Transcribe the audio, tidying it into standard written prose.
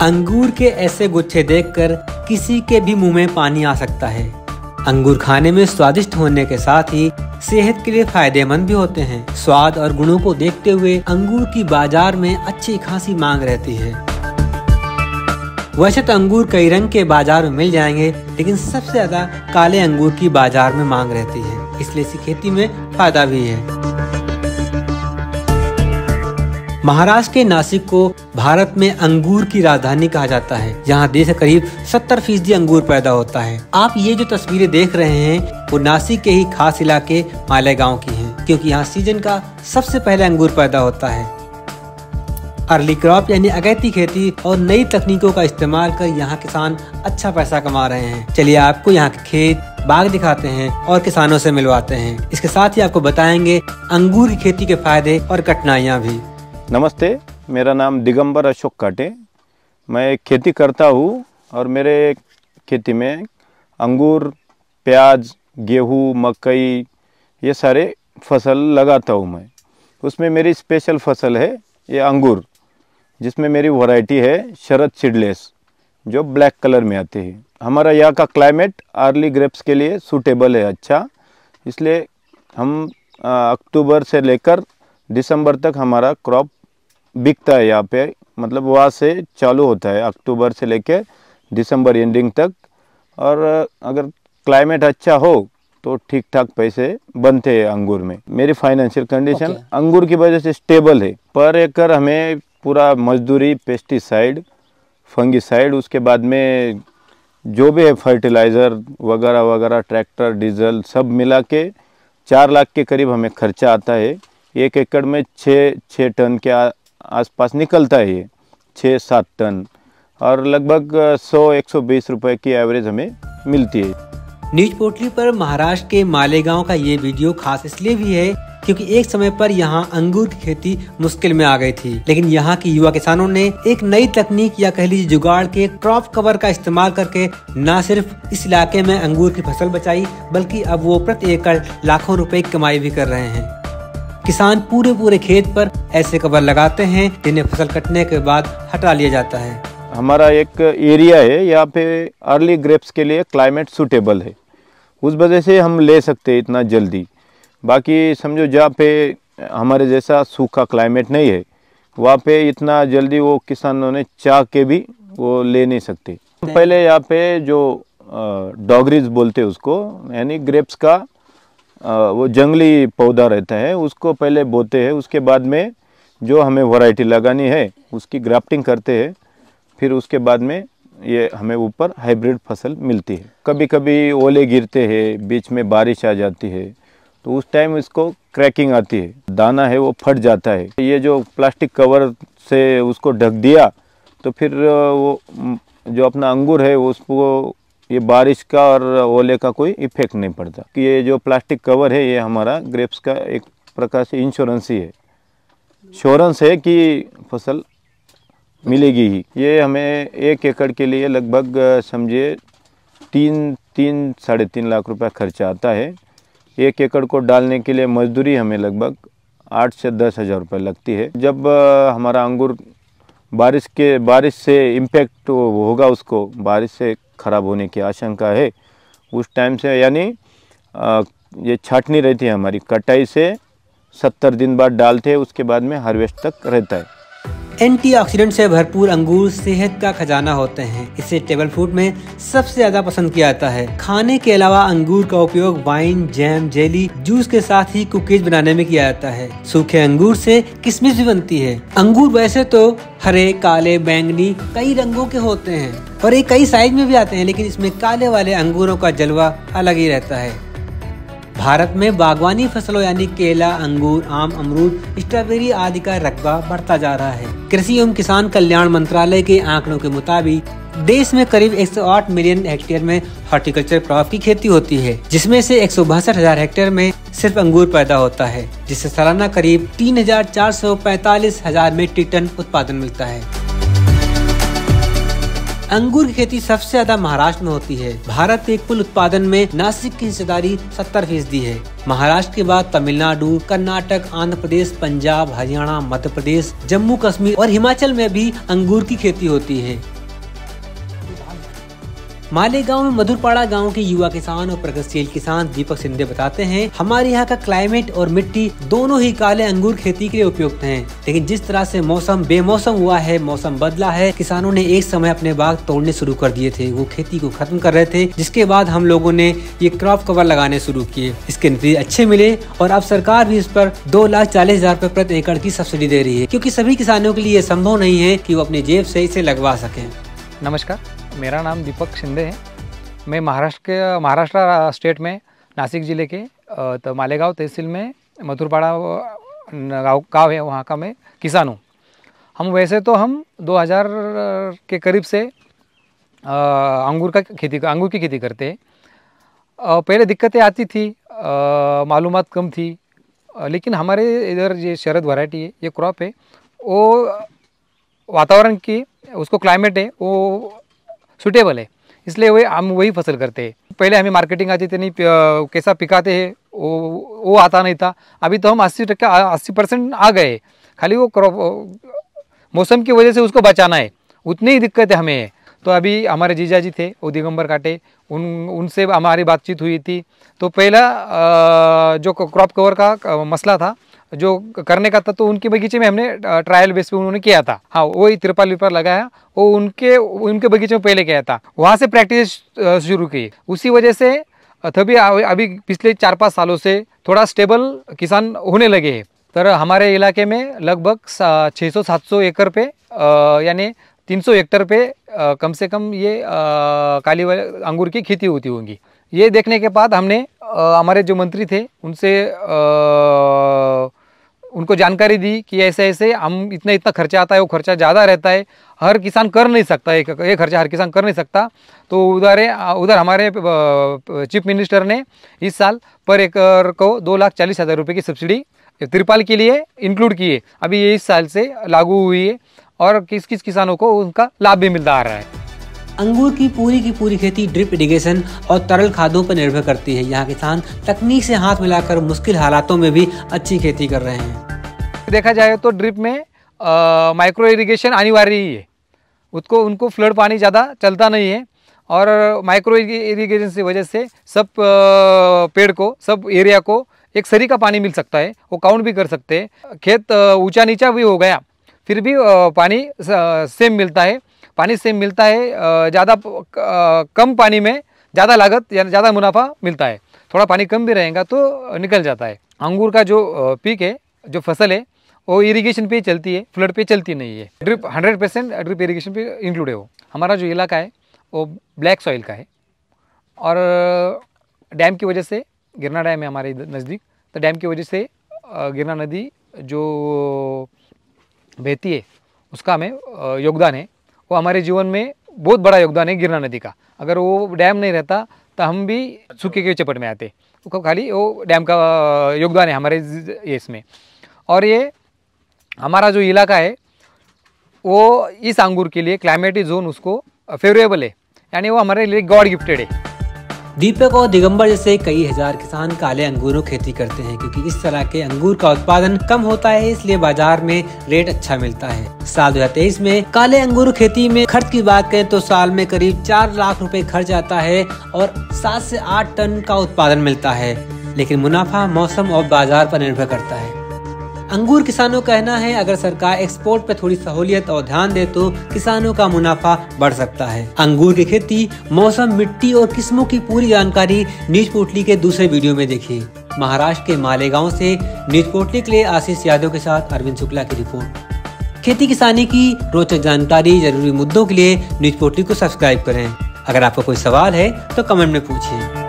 अंगूर के ऐसे गुच्छे देखकर किसी के भी मुंह में पानी आ सकता है। अंगूर खाने में स्वादिष्ट होने के साथ ही सेहत के लिए फायदेमंद भी होते हैं। स्वाद और गुणों को देखते हुए अंगूर की बाजार में अच्छी खासी मांग रहती है। वैसे तो अंगूर कई रंग के बाजार में मिल जाएंगे, लेकिन सबसे ज्यादा काले अंगूर की बाजार में मांग रहती है, इसलिए इसी खेती में फायदा भी है। महाराष्ट्र के नासिक को भारत में अंगूर की राजधानी कहा जाता है। यहाँ देश का करीब 70% अंगूर पैदा होता है। आप ये जो तस्वीरें देख रहे हैं वो नासिक के ही खास इलाके मालेगांव की हैं, क्योंकि यहाँ सीजन का सबसे पहले अंगूर पैदा होता है। अर्ली क्रॉप यानी अगैती खेती और नई तकनीकों का इस्तेमाल कर यहाँ किसान अच्छा पैसा कमा रहे हैं। चलिए आपको यहाँ के खेत बाग दिखाते हैं और किसानों से मिलवाते हैं। इसके साथ ही आपको बताएंगे अंगूर की खेती के फायदे और कठिनाइयाँ भी। नमस्ते, मेरा नाम दिगंबर अशोक काटे। मैं खेती करता हूँ और मेरे खेती में अंगूर, प्याज, गेहूँ, मकई ये सारे फसल लगाता हूँ मैं। उसमें मेरी स्पेशल फसल है ये अंगूर, जिसमें मेरी वैरायटी है शरद सीडलेस, जो ब्लैक कलर में आती है। हमारा यहाँ का क्लाइमेट अर्ली ग्रेप्स के लिए सूटेबल है अच्छा, इसलिए हम अक्टूबर से लेकर दिसंबर तक हमारा क्रॉप बिकता है यहाँ पे। मतलब वहाँ से चालू होता है अक्टूबर से लेकर दिसंबर एंडिंग तक। और अगर क्लाइमेट अच्छा हो तो ठीक ठाक पैसे बनते हैं अंगूर में। मेरी फाइनेंशियल कंडीशन अंगूर की वजह से स्टेबल है। पर एकड़ हमें पूरा मजदूरी, पेस्टिसाइड, फंगिसाइड, उसके बाद में जो भी है फर्टिलाइज़र वगैरह वगैरह, ट्रैक्टर, डीजल सब मिला के 4 लाख के करीब हमें खर्चा आता है। 1 एकड़ में 6 टन के आसपास निकलता है, ये 6-7 टन, और लगभग 100-120 रुपए की एवरेज हमें मिलती है। न्यूज पोर्टल पर महाराष्ट्र के मालेगांव का ये वीडियो खास इसलिए भी है क्योंकि एक समय पर यहाँ अंगूर की खेती मुश्किल में आ गई थी, लेकिन यहाँ की युवा किसानों ने एक नई तकनीक या कह लीजिए जुगाड़ के क्रॉप कवर का इस्तेमाल करके न सिर्फ इस इलाके में अंगूर की फसल बचाई, बल्कि अब वो प्रति एकड़ लाखों रुपए की कमाई भी कर रहे हैं। किसान पूरे खेत पर ऐसे कवर लगाते हैं जिन्हें फसल कटने के बाद हटा लिया जाता है। हमारा एक एरिया है यहाँ पे अर्ली ग्रेप्स के लिए क्लाइमेट सूटेबल है, उस वजह से हम ले सकते हैं इतना जल्दी। बाकी समझो जहाँ पे हमारे जैसा सूखा क्लाइमेट नहीं है, वहाँ पे इतना जल्दी वो किसानों ने चाह के भी वो ले नहीं सकते। पहले यहाँ पे जो डॉगरीज बोलते हैं उसको, यानी ग्रेप्स का वो जंगली पौधा रहता है, उसको पहले बोते हैं। उसके बाद में जो हमें वैरायटी लगानी है उसकी ग्राफ्टिंग करते हैं, फिर उसके बाद में ये हमें ऊपर हाइब्रिड फसल मिलती है। कभी कभी ओले गिरते हैं, बीच में बारिश आ जाती है, तो उस टाइम इसको क्रैकिंग आती है, दाना है वो फट जाता है। ये जो प्लास्टिक कवर से उसको ढक दिया तो फिर वो जो अपना अंगूर है उसको ये बारिश का और ओले का कोई इफेक्ट नहीं पड़ता। कि ये जो प्लास्टिक कवर है ये हमारा ग्रेप्स का एक प्रकार से इंश्योरेंस ही है, श्योरेंस है कि फसल मिलेगी ही। ये हमें 1 एकड़ के लिए लगभग समझिए 3-3.5 लाख रुपए खर्चा आता है। 1 एकड़ को डालने के लिए मजदूरी हमें लगभग 8 से 10 हज़ार रुपये लगती है। जब हमारा अंगूर बारिश से इम्पैक्ट होगा, उसको बारिश से ख़राब होने की आशंका है, उस टाइम से यानी ये छाटनी रहती है हमारी, कटाई से 70 दिन बाद डालते हैं, उसके बाद में हार्वेस्ट तक रहता है। एंटीऑक्सीडेंट से भरपूर अंगूर सेहत का खजाना होते हैं। इसे टेबल फूड में सबसे ज्यादा पसंद किया जाता है। खाने के अलावा अंगूर का उपयोग वाइन, जैम, जेली, जूस के साथ ही कुकीज बनाने में किया जाता है। सूखे अंगूर से किशमिश भी बनती है। अंगूर वैसे तो हरे, काले, बैंगनी कई रंगों के होते हैं और ये कई साइज में भी आते हैं, लेकिन इसमें काले वाले अंगूरों का जलवा अलग ही रहता है। भारत में बागवानी फसलों यानी केला, अंगूर, आम, अमरूद, स्ट्रॉबेरी आदि का रकबा बढ़ता जा रहा है। कृषि एवं किसान कल्याण मंत्रालय के आंकड़ों के मुताबिक देश में करीब 108 मिलियन हेक्टेयर में हॉर्टिकल्चर क्रॉप की खेती होती है, जिसमें से 162,000 हेक्टेयर में सिर्फ अंगूर पैदा होता है, जिससे सालाना करीब 3,445,000 मीट्रिक टन उत्पादन मिलता है। अंगूर की खेती सबसे ज्यादा महाराष्ट्र में होती है। भारत के कुल उत्पादन में नासिक की हिस्सेदारी 70% है। महाराष्ट्र के बाद तमिलनाडु, कर्नाटक, आंध्र प्रदेश, पंजाब, हरियाणा, मध्य प्रदेश, जम्मू कश्मीर और हिमाचल में भी अंगूर की खेती होती है। मालेगांव में मधुरपाड़ा गांव के युवा किसान और प्रगतिशील किसान दीपक शिंदे बताते हैं, हमारे यहाँ का क्लाइमेट और मिट्टी दोनों ही काले अंगूर खेती के लिए उपयुक्त हैं। लेकिन जिस तरह से मौसम बेमौसम हुआ है, मौसम बदला है, किसानों ने एक समय अपने बाग तोड़ने शुरू कर दिए थे, वो खेती को खत्म कर रहे थे। जिसके बाद हम लोगों ने ये क्रॉप कवर लगाने शुरू किए। इसके नतीजे अच्छे मिले और अब सरकार भी इस पर 2,40,000 रुपए प्रति एकड़ की सब्सिडी दे रही है, क्योंकि सभी किसानों के लिए संभव नहीं है कि वो अपनी जेब से इसे लगवा सकें। नमस्कार, मेरा नाम दीपक शिंदे है। मैं महाराष्ट्र स्टेट में नासिक ज़िले के तो मालेगांव तहसील में मधुरपाड़ा गाँव है, वहाँ का मैं किसान हूँ। हम वैसे तो हम 2000 के करीब से अंगूर की खेती करते हैं। पहले दिक्कतें आती थी, मालूमात कम थी, लेकिन हमारे इधर ये शरद वैरायटी है, ये क्रॉप है, वो वातावरण की उसको क्लाइमेट है वो सूटेबल है, इसलिए हम वही फसल करते हैं। पहले हमें मार्केटिंग आती थी नहीं, कैसा पिकाते हैं वो आता नहीं था। अभी तो हम 80% आ गए। खाली वो क्रॉप मौसम की वजह से उसको बचाना है, उतनी ही दिक्कतें हमें है। तो अभी हमारे जीजा जी थे, वो दिगंबर काटे, उनसे हमारी बातचीत हुई थी। तो पहला जो क्रॉप कवर का मसला था जो करने का था, तो उनके बगीचे में हमने ट्रायल बेस पे उन्होंने किया था। हाँ, वही तिरपाल विरपाल लगाया, वो उनके बगीचे में पहले किया था, वहाँ से प्रैक्टिस शुरू की। उसी वजह से तभी अभी पिछले 4-5 सालों से थोड़ा स्टेबल किसान होने लगे हैं। तर हमारे इलाके में लगभग 600-700 एकड़ पे यानी 300 हेक्टेयर पे कम से कम ये काली अंगूर की खेती होती होंगी। ये देखने के बाद हमने हमारे जो मंत्री थे उनसे उनको जानकारी दी कि ऐसे ऐसे हम इतना खर्चा आता है, वो खर्चा ज़्यादा रहता है, हर किसान कर नहीं सकता, ये खर्चा हर किसान कर नहीं सकता। तो उधर हमारे चीफ मिनिस्टर ने इस साल पर एकड़ को 2,40,000 रुपये की सब्सिडी तिरपाल के लिए इंक्लूड की है। अभी ये इस साल से लागू हुई है और किस किस किसानों को उनका लाभ भी मिलता आ रहा है। अंगूर की पूरी खेती ड्रिप इरिगेशन और तरल खादों पर निर्भर करती है। यहाँ किसान तकनीक से हाथ मिलाकर मुश्किल हालातों में भी अच्छी खेती कर रहे हैं। देखा जाए तो ड्रिप में माइक्रो इरिगेशन अनिवार्य ही है, उनको फ्लड पानी ज़्यादा चलता नहीं है और माइक्रो इरिगेशन की वजह से सब पेड़ को, सब एरिया को एक सरी का पानी मिल सकता है, वो काउंट भी कर सकते हैं। खेत ऊंचा नीचा भी हो गया फिर भी पानी सेम मिलता है, ज़्यादा कम पानी में ज़्यादा लागत या ज़्यादा मुनाफा मिलता है। थोड़ा पानी कम भी रहेगा तो निकल जाता है। अंगूर का जो पीक है, जो फसल है, वो इरिगेशन पे ही चलती है, फ्लड पे चलती नहीं है। 100% ड्रिप इरिगेशन पे इंक्लूड है वो। हमारा जो इलाका है वो ब्लैक सॉइल का है और डैम की वजह से, गिरना डैम है हमारे नज़दीक, तो डैम की वजह से गिरना नदी जो बहती है उसका हमें योगदान है। वो हमारे जीवन में बहुत बड़ा योगदान है गिरना नदी का। अगर वो डैम नहीं रहता तो हम भी सूखे के चपेट में आते, तो खाली वो डैम का योगदान है हमारे इसमें। और ये हमारा जो इलाका है वो इस अंगूर के लिए क्लाइमेटिक जोन उसको फेवरेबल है, यानी वो हमारे लिए गॉड गिफ्टेड है। दीपक और दिगंबर जैसे कई हजार किसान काले अंगूरों खेती करते हैं, क्योंकि इस तरह के अंगूर का उत्पादन कम होता है, इसलिए बाजार में रेट अच्छा मिलता है। साल 2023 में काले अंगूर खेती में खर्च की बात करें तो साल में करीब 4 लाख रुपए खर्च आता है और 7 से 8 टन का उत्पादन मिलता है। लेकिन मुनाफा मौसम और बाजार पर निर्भर करता है। अंगूर किसानों का कहना है, अगर सरकार एक्सपोर्ट पे थोड़ी सहूलियत और ध्यान दे तो किसानों का मुनाफा बढ़ सकता है। अंगूर की खेती, मौसम, मिट्टी और किस्मों की पूरी जानकारी न्यूज पोटली के दूसरे वीडियो में देखिए। महाराष्ट्र के मालेगांव से न्यूज पोटली के लिए आशीष यादव के साथ अरविंद शुक्ला की रिपोर्ट। खेती किसानी की रोचक जानकारी, जरूरी मुद्दों के लिए न्यूज पोटली को सब्सक्राइब करें। अगर आपका कोई सवाल है तो कमेंट में पूछिए।